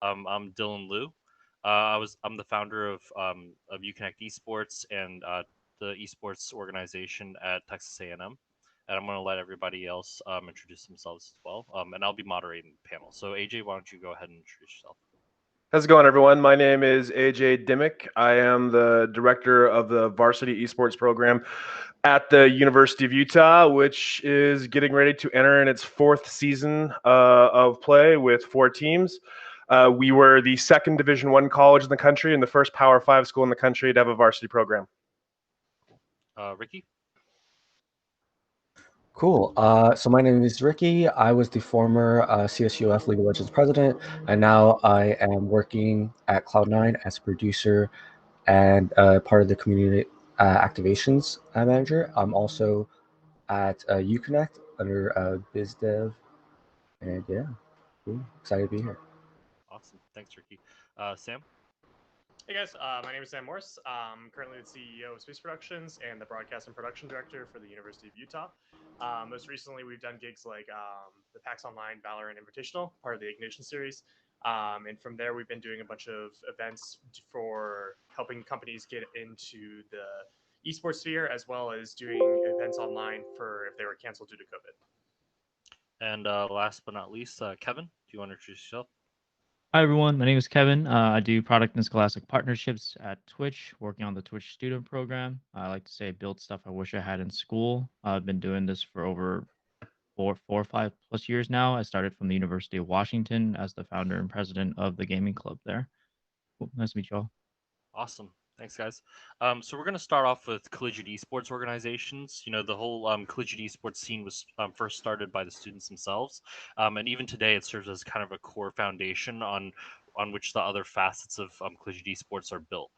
I'm Dylan Liu. I'm the founder of Uconnect Esports and the esports organization at Texas A&M. And I'm going to let everybody else introduce themselves as well. And I'll be moderating the panel. So AJ, why don't you go ahead and introduce yourself? How's it going, everyone? My name is AJ Dimmick. I am the director of the varsity esports program at the University of Utah, which is getting ready to enter in its fourth season of play with four teams. We were the second Division I college in the country and the first Power 5 school in the country to have a varsity program. Ricky? Cool. So my name is Ricky. I was the former CSUF League of Legends president, and now I am working at Cloud9 as a producer and part of the community activations manager. I'm also at Uconnect under BizDev, and yeah, cool. Excited to be here. Awesome. Thanks, Ricky. Sam? Hey guys, my name is Sam Morse. I'm currently the CEO of Space Productions and the broadcast and production director for the University of Utah. Most recently, we've done gigs like the PAX Online Valorant Invitational, part of the Ignition series. And from there, we've been doing a bunch of events for helping companies get into the esports sphere, as well as doing events online for if they were canceled due to COVID. And last but not least, Kevin, do you want to introduce yourself? Hi everyone, my name is Kevin. I do product and scholastic partnerships at Twitch, working on the Twitch student program. I like to say build stuff I wish I had in school. I've been doing this for over four or 5+ years now. I started from the University of Washington as the founder and president of the gaming club there. Cool. Nice to meet you all. Awesome. Thanks, guys. So we're going to start off with collegiate esports organizations. You know, the whole collegiate esports scene was first started by the students themselves, and even today it serves as kind of a core foundation on which the other facets of collegiate esports are built.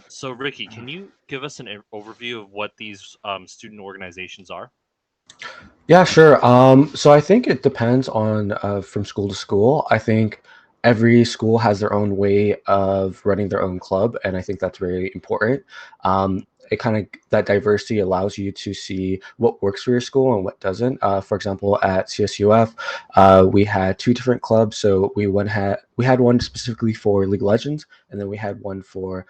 So Ricky, can you give us an overview of what these student organizations are? Yeah, sure. So I think it depends on from school to school. I think every school has their own way of running their own club, and I think that's very important. It kind of that diversity allows you to see what works for your school and what doesn't. For example, at CSUF, we had two different clubs. So we had one specifically for League of Legends, and then we had one for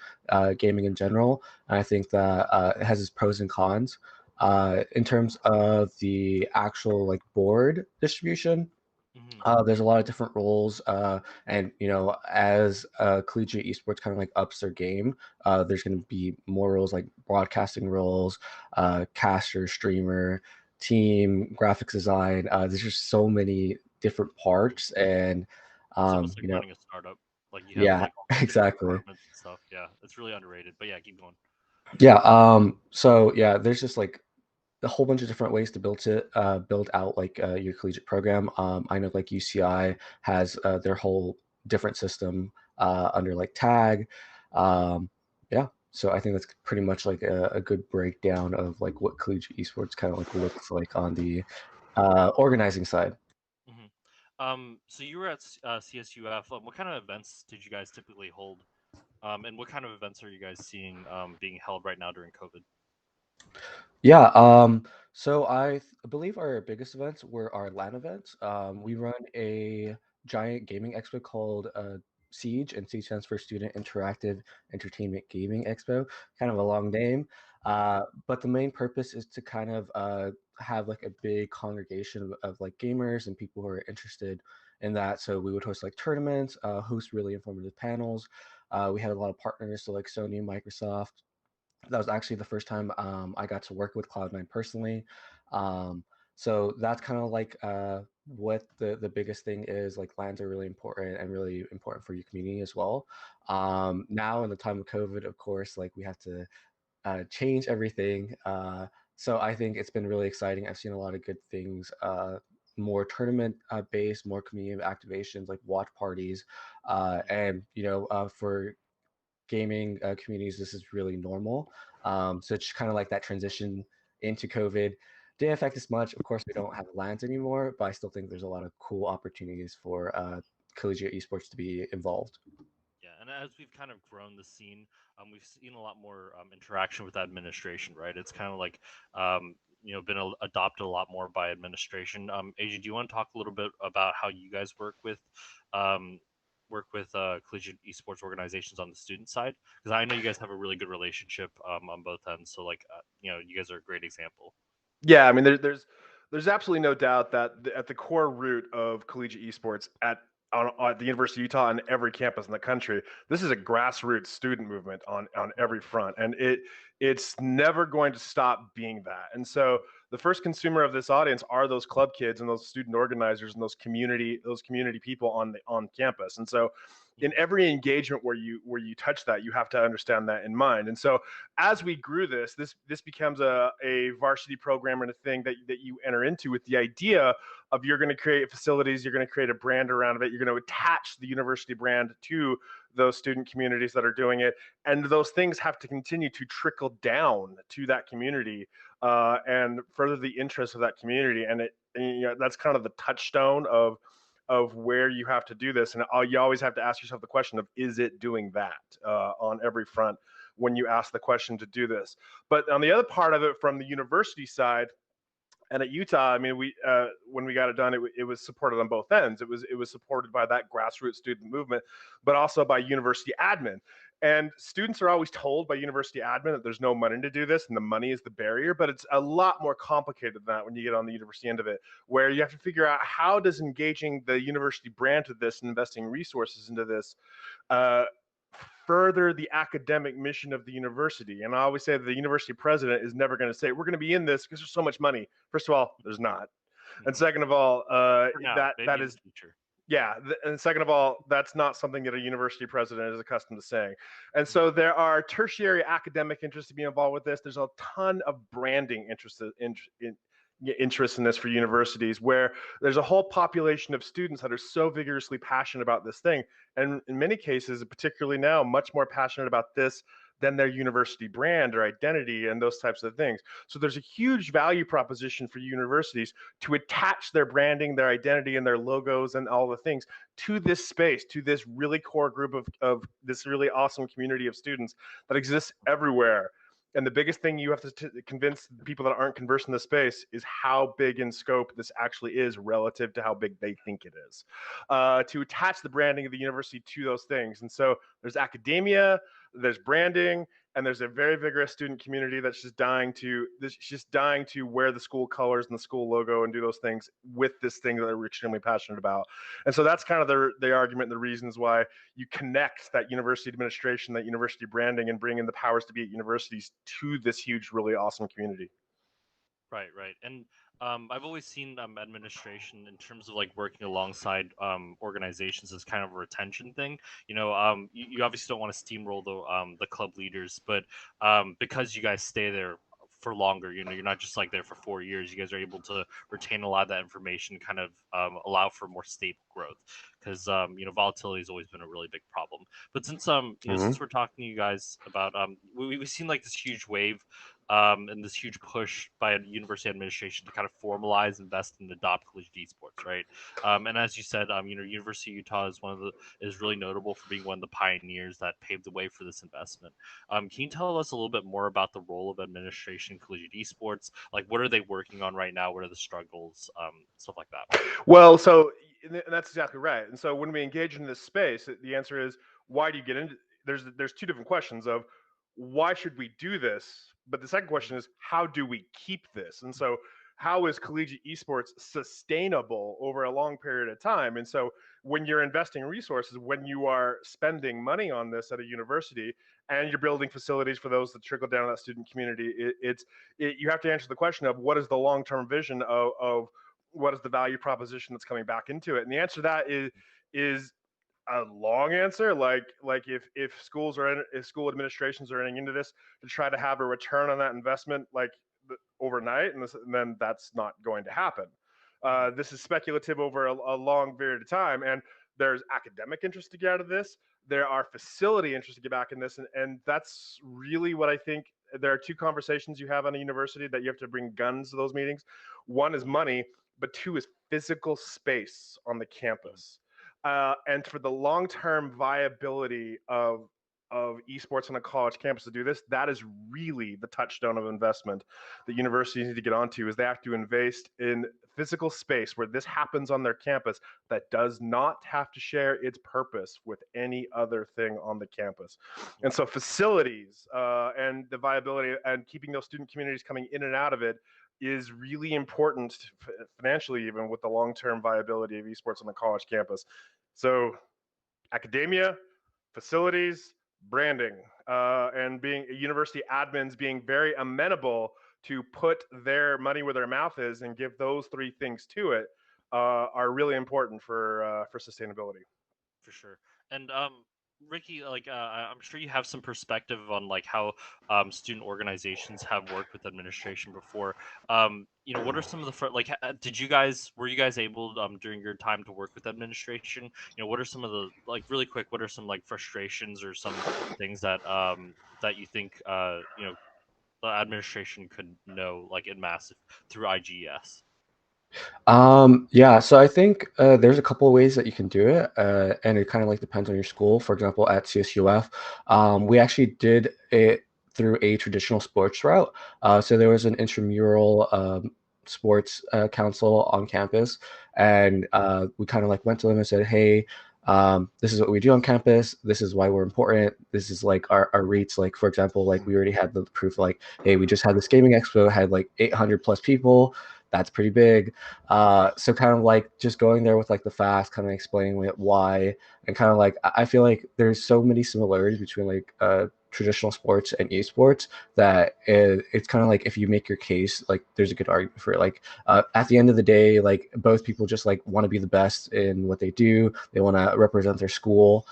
gaming in general. And I think that it has its pros and cons. In terms of the actual like board distribution, there's a lot of different roles, and as collegiate esports kind of like ups their game, there's going to be more roles like broadcasting roles, caster, streamer, team, graphics design. There's just so many different parts, and It's almost like running a startup. Like you have yeah, like all the different exactly. departments and stuff. Yeah, it's really underrated. But yeah, keep going. Yeah. So yeah, there's just like a whole bunch of different ways to build out like your collegiate program. I know like UCI has their whole different system under like tag. Um, yeah, so I think that's pretty much like a good breakdown of like what collegiate esports kind of like looks like on the organizing side. hmm So you were at CSUF. What kind of events did you guys typically hold? And what kind of events are you guys seeing being held right now during COVID? Yeah, so believe our biggest events were our LAN events. We run a giant gaming expo called Siege, and Siege stands for Student Interactive Entertainment Gaming Expo. Kind of a long name, but the main purpose is to kind of have like a big congregation of like gamers and people who are interested in that. So we would host like tournaments, host really informative panels. We had a lot of partners, so like Sony, Microsoft. That was actually the first time I got to work with Cloud9 personally. Um, so that's kind of like what the biggest thing is. Like lands are really important and really important for your community as well. Now in the time of COVID, of course, like we have to change everything. So I think it's been really exciting. I've seen a lot of good things. More tournament based, more community activations like watch parties, and for gaming communities, this is really normal. So it's kind of like that transition into COVID didn't affect us much. Of course, we don't have lands anymore, but I still think there's a lot of cool opportunities for collegiate esports to be involved. Yeah, and as we've kind of grown the scene, we've seen a lot more interaction with administration, right? It's kind of like been adopted a lot more by administration. AJ, do you want to talk a little bit about how you guys work with um, work with collegiate esports organizations on the student side? Because I know you guys have a really good relationship on both ends. So like, you guys are a great example. Yeah, I mean, there's absolutely no doubt that at the core root of collegiate esports at the University of Utah and every campus in the country, this is a grassroots student movement on every front, and it's never going to stop being that. And so the first consumer of this audience are those club kids and those student organizers and those community people on campus. And so in every engagement where you touch that, you have to understand that in mind. And so as we grew this becomes a varsity program and a thing that you enter into with the idea of you're going to create facilities, you're going to create a brand around it, you're going to attach the university brand to those student communities that are doing it, and those things have to continue to trickle down to that community and further the interest of that community. And that's kind of the touchstone of where you have to do this, and you always have to ask yourself the question of, is it doing that on every front when you ask the question to do this? But on the other part of it, from the university side, and at Utah, I mean, we when we got it done, it was supported on both ends. It was supported by that grassroots student movement, but also by university admin. And students are always told by university admin that there's no money to do this, and the money is the barrier. But it's a lot more complicated than that when you get on the university end of it, where you have to figure out how does engaging the university brand to this and investing resources into this uh, further the academic mission of the university. And I always say that the university president is never going to say, we're going to be in this because there's so much money. First of all, there's not. And second of all, For now, that maybe that in the is future. yeah. And second of all, that's not something that a university president is accustomed to saying. And so there are tertiary academic interests to be involved with this. There's a ton of branding interest in this for universities, where there's a whole population of students that are so vigorously passionate about this thing, and in many cases, particularly now, much more passionate about this than their university brand or identity and those types of things. So there's a huge value proposition for universities to attach their branding, their identity, and their logos and all the things to this space, to this really core group of this really awesome community of students that exists everywhere. And the biggest thing you have to convince the people that aren't conversant in the space is how big in scope this actually is relative to how big they think it is. To attach the branding of the university to those things. And so there's academia, there's branding, and there's a very vigorous student community that's just dying to wear the school colors and the school logo and do those things with this thing that they're extremely passionate about. And so that's kind of the argument, the reasons why you connect that university administration, that university branding, and bring in the powers to be at universities to this huge, really awesome community. Right, right. And I've always seen administration in terms of like working alongside organizations as kind of a retention thing. You obviously don't want to steamroll the club leaders, but because you guys stay there for longer, you're not just like there for 4 years. You guys are able to retain a lot of that information, kind of allow for more stable growth. Because volatility has always been a really big problem. But since we're talking to you guys about we've seen like this huge wave and this huge push by a university administration to kind of formalize, invest, and adopt collegiate esports, right? And as you said, University of Utah is really notable for being one of the pioneers that paved the way for this investment. Can you tell us a little bit more about the role of administration in collegiate esports? Like, what are they working on right now? What are the struggles? Stuff like that. Well, so and that's exactly right. And so when we engage in this space, the answer is, why do you get into? There's two different questions of why should we do this, but the second question is, how do we keep this? And so how is collegiate esports sustainable over a long period of time? And so when you're investing resources, when you are spending money on this at a university, and you're building facilities for those that trickle down to that student community, you have to answer the question of what is the long-term vision of what is the value proposition that's coming back into it. And the answer to that is a long answer. Like if if school administrations are entering into this to try to have a return on that investment, like overnight, and then that's not going to happen. This is speculative over a long period of time, and there's academic interest to get out of this. There are facility interest to get back in this, and that's really what I think. There are two conversations you have on a university that you have to bring guns to those meetings. One is money, but two is physical space on the campus. And for the long-term viability of of esports on a college campus to do this, that is really the touchstone of investment that universities need to get onto. Is they have to invest in physical space where this happens on their campus that does not have to share its purpose with any other thing on the campus. And so facilities and the viability and keeping those student communities coming in and out of it is really important financially, even with the long-term viability of esports on the college campus. So academia, facilities, branding, and being university admins being very amenable to put their money where their mouth is and give those three things to it are really important for sustainability. For sure. And Ricky, like I'm sure you have some perspective on like how student organizations have worked with administration before. What are some of the like? Did you guys were you guys able during your time to work with administration? What are some of the like really quick? What are some like frustrations or some things that you think the administration could know like in mass through IGES? Yeah, so I think there's a couple of ways that you can do it, and it kind of like depends on your school. For example, at CSUF, we actually did it through a traditional sports route. So there was an intramural sports council on campus, and we kind of like went to them and said, "Hey, this is what we do on campus. This is why we're important. This is like our reach. Like for example, like we already had the proof. Like, hey, we just had this gaming expo, had like 800 plus people. That's pretty big." So kind of like just going there with like the facts, kind of explaining why, and kind of like I feel like there's so many similarities between like traditional sports and esports that it's kind of like if you make your case, like there's a good argument for it. Like at the end of the day, like both people just like want to be the best in what they do. They want to represent their school.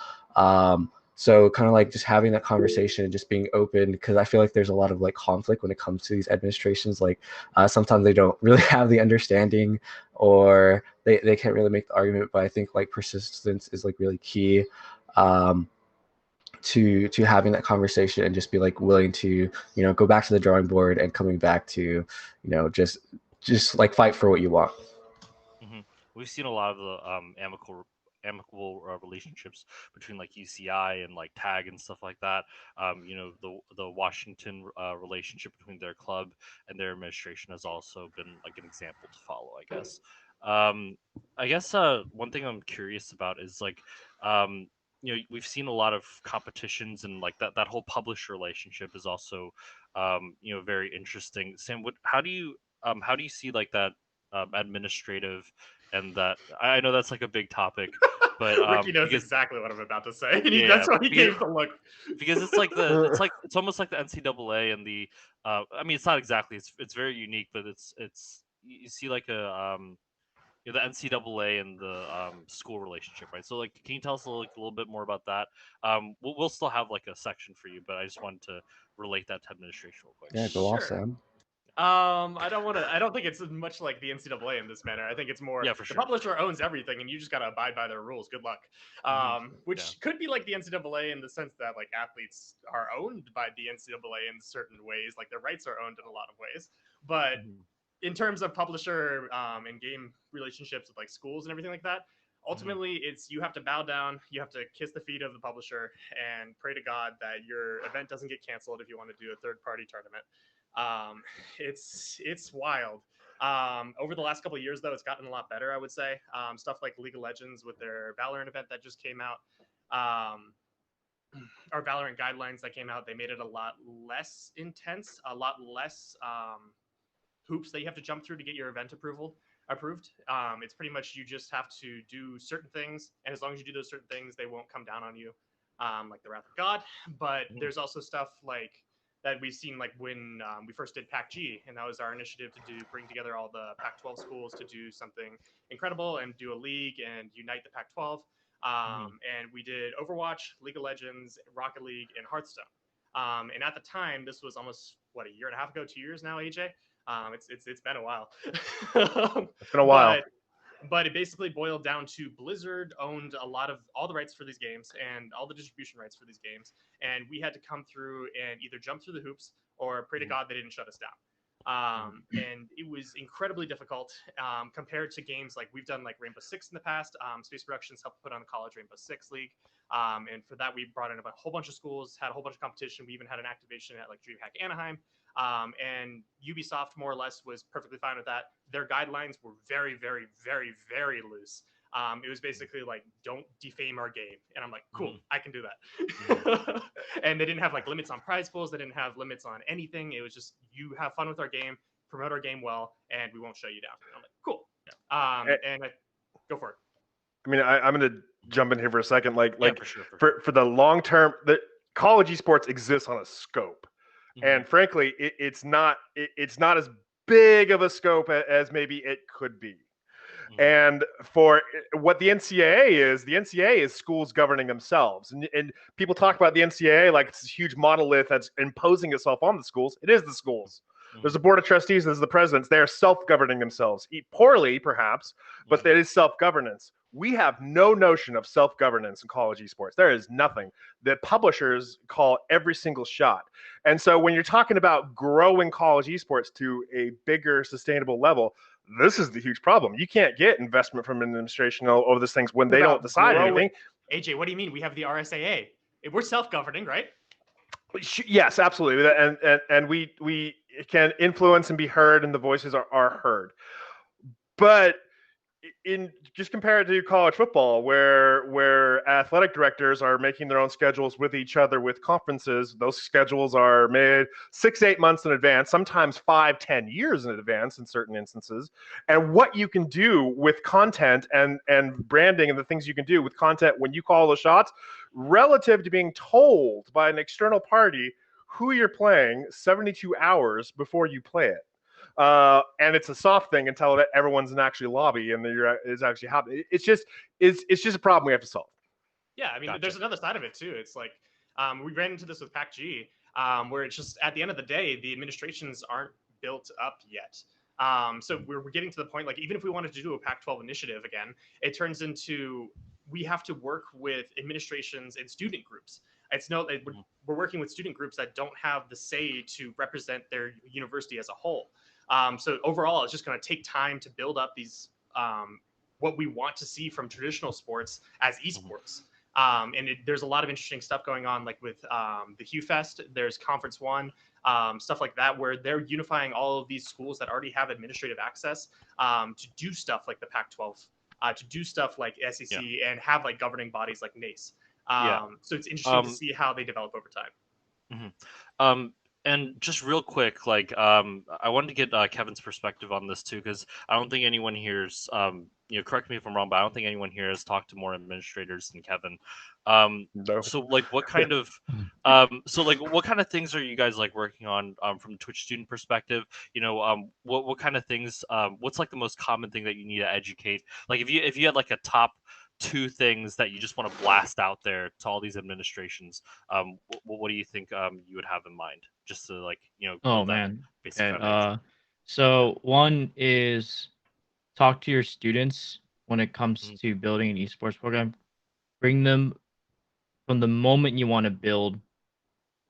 So kind of like just having that conversation and just being open, because I feel like there's a lot of like conflict when it comes to these administrations. Like sometimes they don't really have the understanding, or they can't really make the argument. But I think like persistence is like really key to having that conversation, and just be like willing to go back to the drawing board and coming back to just like fight for what you want. hmm We've seen a lot of the amicable relationships between like UCI and like Tag and stuff like that. The Washington relationship between their club and their administration has also been like an example to follow, I guess. Um, I guess one thing I'm curious about is like we've seen a lot of competitions, and like that whole publisher relationship is also very interesting. Sam, how do you see like that administrative, and that I know that's like a big topic, but Ricky knows because exactly what I'm about to say, and yeah, that's why he because, gave the look. it's like it's almost like the NCAA and the I mean it's not exactly, it's very unique, but it's you see like a the NCAA and the school relationship, right? So like, can you tell us a little bit more about that? We'll still have like a section for you, but I just wanted to relate that to administration real quick. Yeah, go off, Sure. Sam. I don't want to. I don't think it's much like the NCAA in this manner. I think it's more Yeah, for the sure. publisher owns everything, and you just gotta abide by their rules. Good luck. Which could be like the NCAA in the sense that like athletes are owned by the NCAA in certain ways, like their rights are owned in a lot of ways. But in terms of publisher and game relationships with like schools and everything like that, ultimately it's you have to bow down, you have to kiss the feet of the publisher and pray to God that your event doesn't get canceled if you want to do a third party tournament. um, it's wild. Over the last couple of years, though, it's gotten a lot better. I would say stuff like League of Legends with their Valorant event that just came out, our Valorant guidelines that came out, they made it a lot less intense, a lot less hoops that you have to jump through to get your event approved. It's pretty much you just have to do certain things, and as long as you do those certain things, they won't come down on you, like the wrath of God. But there's also stuff like that we've seen, like when we first did Pac G, and that was our initiative to bring together all the Pac-12 schools to do something incredible and do a league and unite the Pac-12. And we did Overwatch, League of Legends, Rocket League, and Hearthstone. And at the time, this was almost what, a year and a half ago, 2 years now, AJ. It's been a while. It's been a while. But it basically boiled down to Blizzard owned a lot of all the rights for these games and all the distribution rights for these games, and we had to come through and either jump through the hoops or pray to God they didn't shut us down. And it was incredibly difficult compared to games like we've done like Rainbow Six in the past. Space Productions helped put on the College Rainbow Six League. And for that, we brought in a whole bunch of schools, had a whole bunch of competition. We even had an activation at like DreamHack Anaheim. And Ubisoft more or less was perfectly fine with that. Their guidelines were very, very, very, very loose. It was basically like, don't defame our game. And I'm like, cool, I can do that. And they didn't have like limits on prize pools. They didn't have limits on anything. It was just, you have fun with our game, promote our game well, and we won't shut you down. And I'm like, cool. Go for it. I mean, I'm going to jump in here for a second. For sure. For the long term, the college esports exists on a scope. And frankly, it's not as big of a scope as maybe it could be. And for what the NCAA is schools governing themselves. And people talk about the NCAA like it's this huge monolith that's imposing itself on the schools. It is the schools. There's a board of trustees, there's the presidents. They are self-governing themselves. Poorly, perhaps, but that is self-governance. We have no notion of self-governance in college esports. There is nothing. The publishers call every single shot. And so when you're talking about growing college esports to a bigger, sustainable level, this is the huge problem. You can't get investment from administration over these things when they don't decide anything. AJ, what do you mean? We have the RSAA. We're self-governing, right? Yes, absolutely. And we can influence and be heard, and the voices are heard. But in just compare it to college football, where athletic directors are making their own schedules with each other with conferences. Those schedules are made 6-8 months in advance, sometimes 5-10 years in advance in certain instances. And what you can do with content and branding and the things you can do with content when you call the shots, relative to being told by an external party who you're playing 72 hours before you play it. And it's a soft thing until everyone's in actually lobby and it's actually happening. It's just a problem we have to solve. Yeah, I mean, There's another side of it too. It's like we ran into this with PAC-G, where it's just at the end of the day, the administrations aren't built up yet. So we're getting to the point, like even if we wanted to do a Pac-12 initiative again, it turns into we have to work with administrations and student groups. We're working with student groups that don't have the say to represent their university as a whole. So overall, it's just going to take time to build up these what we want to see from traditional sports as esports. And there's a lot of interesting stuff going on, like with the Hugh Fest. There's Conference One, stuff like that, where they're unifying all of these schools that already have administrative access to do stuff like the Pac-12, to do stuff like SEC, and have like governing bodies like NACE. So it's interesting to see how they develop over time. And just real quick, like I wanted to get Kevin's perspective on this too, because I don't think anyone here's, correct me if I'm wrong, but I don't think anyone here has talked to more administrators than Kevin. No. So like, what kind of, what kind of things are you guys like working on from a Twitch student perspective? What kind of things? What's like the most common thing that you need to educate? Like, if you had like a top 2 things that you just want to blast out there to all these administrations, what do you think you would have in mind, just to Oh man. Okay. So one is talk to your students when it comes to building an esports program. Bring them from the moment you want to build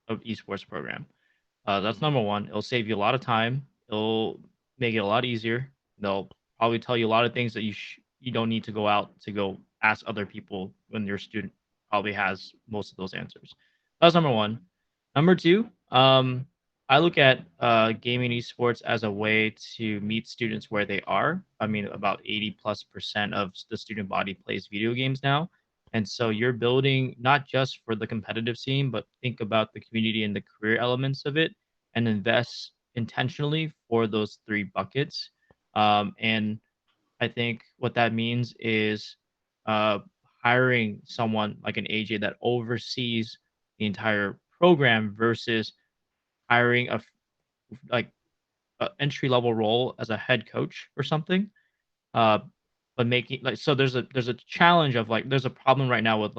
an esports program. That's number one. It'll save you a lot of time. It'll make it a lot easier. They'll probably tell you a lot of things that you don't need to go out to go ask other people when your student probably has most of those answers. That's number one. Number two, I look at gaming esports as a way to meet students where they are. I mean, about 80+% of the student body plays video games now. And so you're building not just for the competitive scene, but think about the community and the career elements of it and invest intentionally for those 3 buckets. And I think what that means is hiring someone like an AJ that oversees the entire program versus hiring a entry level role as a head coach or something. But making so there's a challenge of there's a problem right now with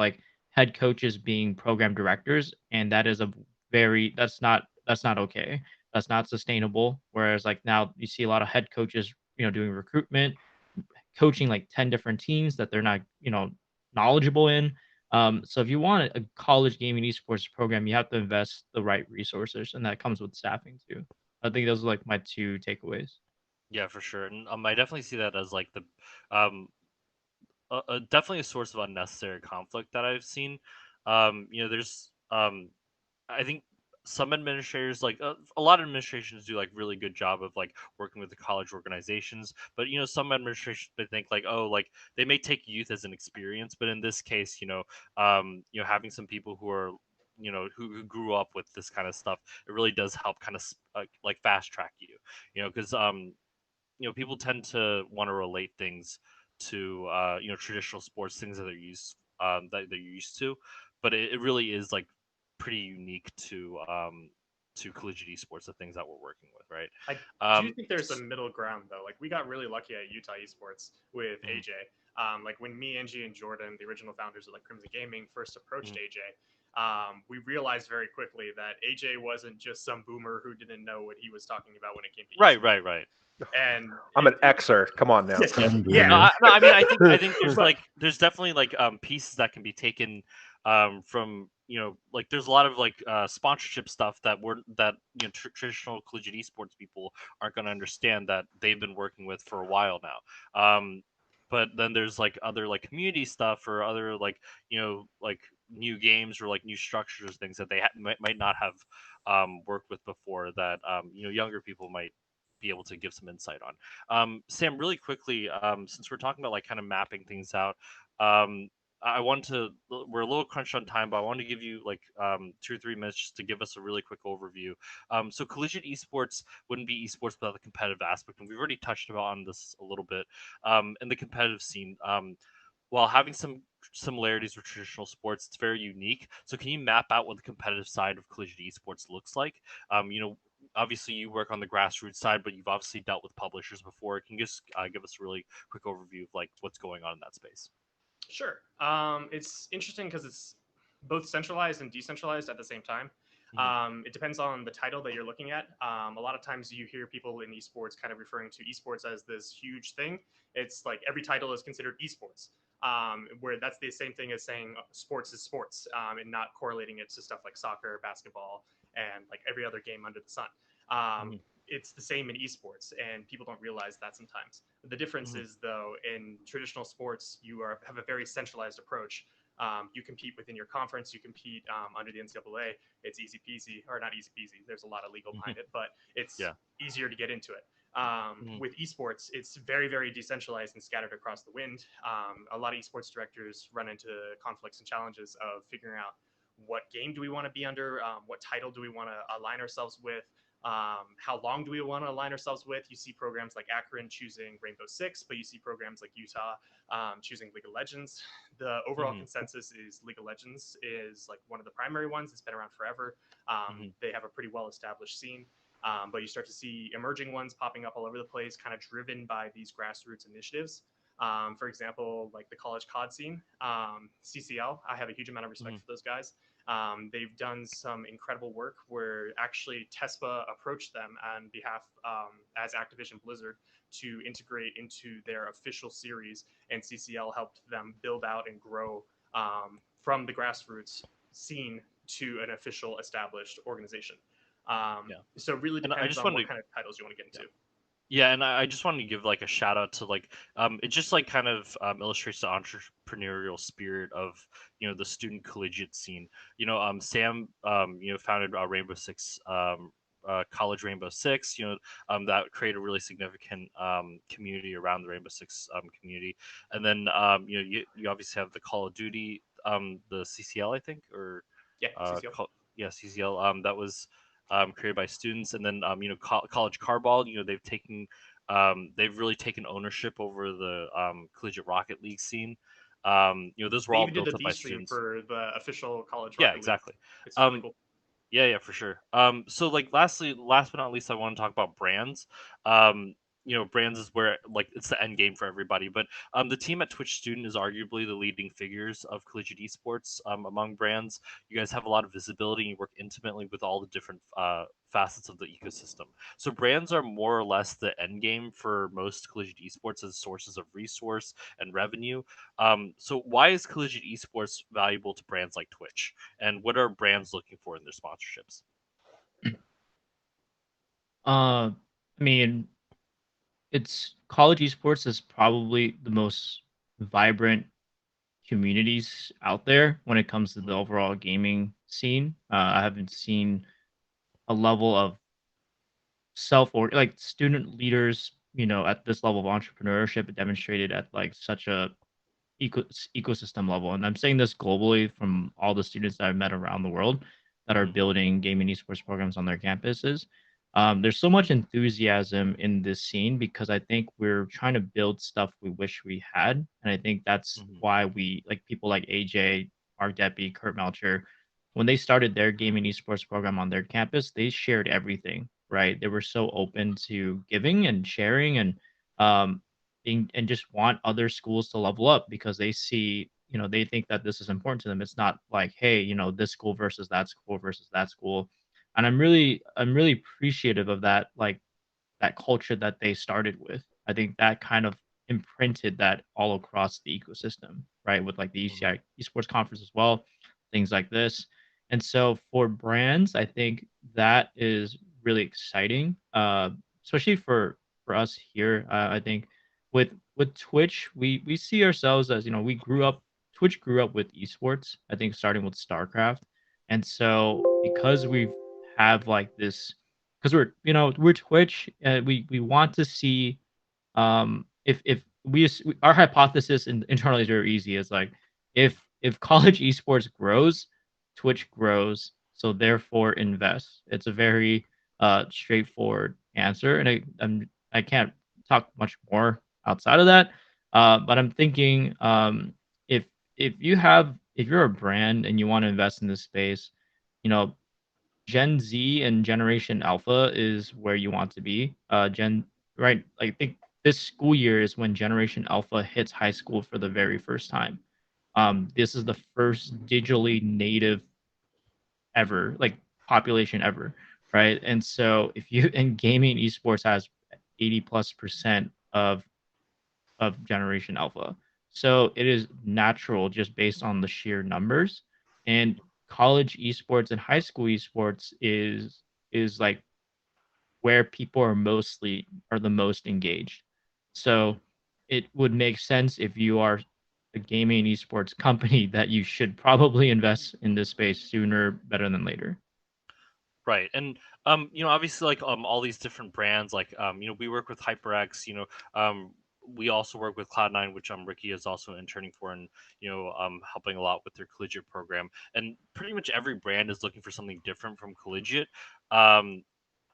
head coaches being program directors, and that is that's not okay. That's not sustainable. Whereas now you see a lot of head coaches doing recruitment, coaching 10 different teams that they're not knowledgeable in. So if you want a college gaming esports program, you have to invest the right resources, and that comes with staffing too. I think those are like my two takeaways. Yeah, for sure. And I definitely see that as like the um definitely a source of unnecessary conflict that I've seen. There's I think some administrators like a lot of administrations do like really good job of like working with the college organizations, but some administrations may think like, oh, like they may take youth as an experience, but in this case, having some people who are who grew up with this kind of stuff, it really does help kind of like fast track because people tend to want to relate things to traditional sports, things that they're used to, but it really is like pretty unique to collegiate esports, the things that we're working with, right? I do think there's a middle ground though. Like we got really lucky at Utah Esports with Mhm. AJ. Like when me, Angie, and Jordan, the original founders of like Crimson Gaming, first approached Mhm. AJ, we realized very quickly that AJ wasn't just some boomer who didn't know what he was talking about when it came to Right, esports. right. And I'm an Xer. Come on now. yeah, No, I mean, I think there's but there's definitely like pieces that can be taken from like there's a lot of like sponsorship stuff that traditional collegiate esports people aren't going to understand that they've been working with for a while now. But then there's like other like community stuff or other like like new games or like new structures, things that they might not have worked with before that younger people might be able to give some insight on. Sam, really quickly, since we're talking about like kind of mapping things out, um, I want to. We're a little crunched on time, but I want to give you like 2 or 3 minutes just to give us a really quick overview. So collegiate esports wouldn't be esports without the competitive aspect, and we've already touched on this a little bit. In the competitive scene, while having some similarities with traditional sports, it's very unique. So can you map out what the competitive side of collegiate esports looks like? Obviously you work on the grassroots side, but you've obviously dealt with publishers before. Can you just give us a really quick overview of like what's going on in that space? sure. It's interesting because it's both centralized and decentralized at the same time. Mhm. It depends on the title that you're looking at. A lot of times you hear people in esports kind of referring to esports as this huge thing. It's like every title is considered esports, where that's the same thing as saying sports is sports and not correlating it to stuff like soccer, basketball, and like every other game under the sun. Um, Mhm. it's the same in esports, and people don't realize that sometimes. The difference Mhm. is, though, in traditional sports, have a very centralized approach. You compete within your conference. You compete under the NCAA. It's easy peasy, or not easy peasy. There's a lot of legal Mhm. behind it, but it's Yeah. easier to get into it. Mhm. With esports, it's very, very decentralized and scattered across the wind. A lot of esports directors run into conflicts and challenges of figuring out what game do we want to be under, what title do we want to align ourselves with, how long do we want to align ourselves with? You see programs like Akron choosing Rainbow Six, but you see programs like Utah choosing League of Legends. The overall Mhm. consensus is League of Legends is like one of the primary ones. It's been around forever. Mhm. They have a pretty well established scene. But you start to see emerging ones popping up all over the place, kind of driven by these grassroots initiatives. For example, like the college COD scene, CCL. I have a huge amount of respect Mhm. for those guys. They've done some incredible work where actually TESPA approached them on behalf as Activision Blizzard to integrate into their official series, and CCL helped them build out and grow from the grassroots scene to an official established organization. Yeah. So it really And I depends just on wanted what to kind of titles you want to get yeah. into. Yeah, and I just wanted to give like a shout out to like it just like kind of illustrates the entrepreneurial spirit of the student collegiate scene. Sam founded Rainbow Six college Rainbow Six. That created a really significant community around the Rainbow Six community, and then you obviously have the Call of Duty the CCL, I think, or Yeah, CCL. yeah, CCL that was created by students, and then College Carball. They've really taken ownership over the collegiate Rocket League scene. Those were They all even did the built up B by stream students. for the official college Yeah, Rocket League. exactly. It's really Um, cool. yeah, for sure. So like last but not least, I want to talk about brands. Um, brands is where like it's the end game for everybody. But the team at Twitch Student is arguably the leading figures of collegiate esports among brands. You guys have a lot of visibility and you work intimately with all the different facets of the ecosystem. So brands are more or less the end game for most collegiate esports as sources of resource and revenue. So why is collegiate esports valuable to brands like Twitch? And what are brands looking for in their sponsorships? I mean, it's college esports is probably the most vibrant communities out there when it comes to the Mhm. overall gaming scene. I haven't seen a level of self or like student leaders, at this level of entrepreneurship demonstrated at like such a ecosystem level. And I'm saying this globally from all the students that I've met around the world that are Mhm. building gaming esports programs on their campuses. There's so much enthusiasm in this scene because I think we're trying to build stuff we wish we had. And I think that's Mhm. why we like people like AJ, Mark Deppy, Kurt Melcher, when they started their gaming esports program on their campus, they shared everything, right? They were so open to giving and sharing and um, and just want other schools to level up because they see, they think that this is important to them. It's not like, hey, this school versus that school versus that school. And I'm really appreciative of that, like that culture that they started with. I think that kind of imprinted that all across the ecosystem, right? With like the Mhm. ECI esports conference as well, things like this. And so for brands, I think that is really exciting, especially for us here. I think with Twitch, we see ourselves as we grew up. Twitch grew up with esports. I think starting with StarCraft, and so because we have like this because we're Twitch. We want to see if our hypothesis internally is very easy. It's like if college esports grows, Twitch grows, so therefore invest. It's a very straightforward answer, and I can't talk much more outside of that. But I'm thinking if if you're a brand and you want to invest in this space, you know Gen Z and Generation Alpha is where you want to be. Right? I think this school year is when Generation Alpha hits high school for the very first time. This is the first digitally native ever, like population ever, right? And so if you and gaming esports has 80+% of Generation Alpha. So it is natural just based on the sheer numbers. And college esports and high school esports is like where people are the most engaged. So it would make sense if you are a gaming esports company that you should probably invest in this space sooner better than later. Right. And obviously like all these different brands like we work with HyperX, we also work with Cloud9, which Ricky is also interning for and helping a lot with their collegiate program. And pretty much every brand is looking for something different from collegiate. Um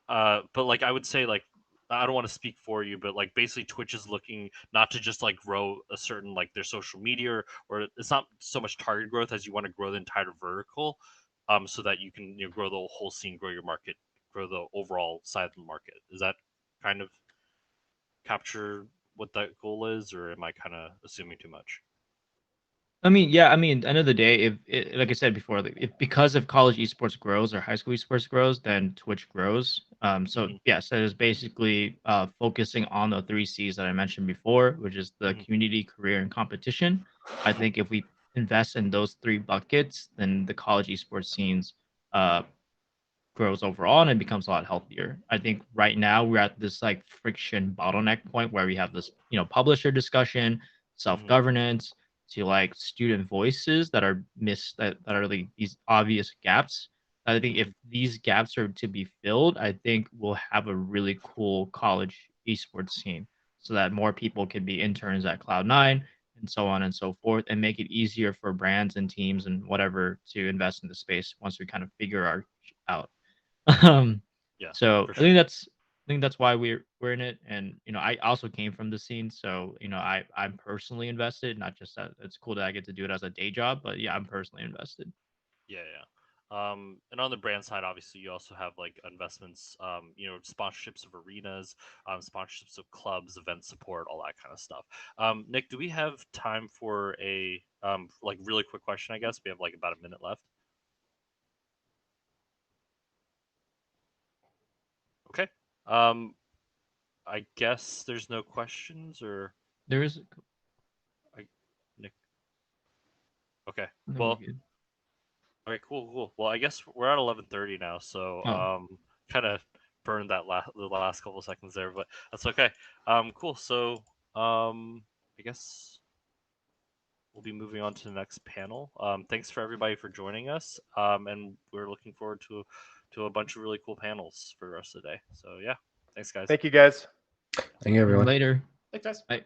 but like I would say like I don't want to speak for you, but like basically Twitch is looking not to just like grow a certain like their social media or it's not so much target growth as you want to grow the entire vertical, so that you can grow the whole scene, grow your market, grow the overall side of the market. Is that kind of capture what that goal is, or am I kind of assuming too much? I mean, yeah, I mean, end of the day, like I said before, like, if because if college esports grows or high school esports grows, then Twitch grows. So Hmm. yes, that is basically focusing on the three C's that I mentioned before, which is the Hmm. community, career, and competition. I think if we invest in those three buckets, then the college esports scenes uh, grows overall and it becomes a lot healthier. I think right now we're at this like friction bottleneck point where we have this, publisher discussion, Hmm. self-governance to like student voices that are missed that are like these obvious gaps. I think if Hmm. these gaps are to be filled, I think we'll have a really cool college esports scene so that more people can be interns at Cloud9 and so on and so forth and make it easier for brands and teams and whatever to invest in the space once we kind of figure our out. Um, Yeah, so for I think sure. that's why we're in it, and I also came from the scene, so I'm personally invested. Not just that it's cool that I get to do it as a day job, but yeah, I'm personally invested. Yeah, yeah. And on the brand side, obviously, you also have like investments, sponsorships of arenas, sponsorships of clubs, event support, all that kind of stuff. Nick, do we have time for a like really quick question? I guess we have like about a minute left. Okay. Um, I guess there's no questions, or There is I, Nick. Okay. no, we're Well, good. all right, cool, cool. Well, I guess we're at 11:30 now, so Oh, kind of burned that the last couple of seconds there, but that's okay. Cool. So I guess we'll be moving on to the next panel. Thanks for everybody for joining us, and we're looking forward to a bunch of really cool panels for the rest of the day. So yeah, thanks guys. Thank you, guys. Thank you, everyone. Later. Thanks, guys. Bye.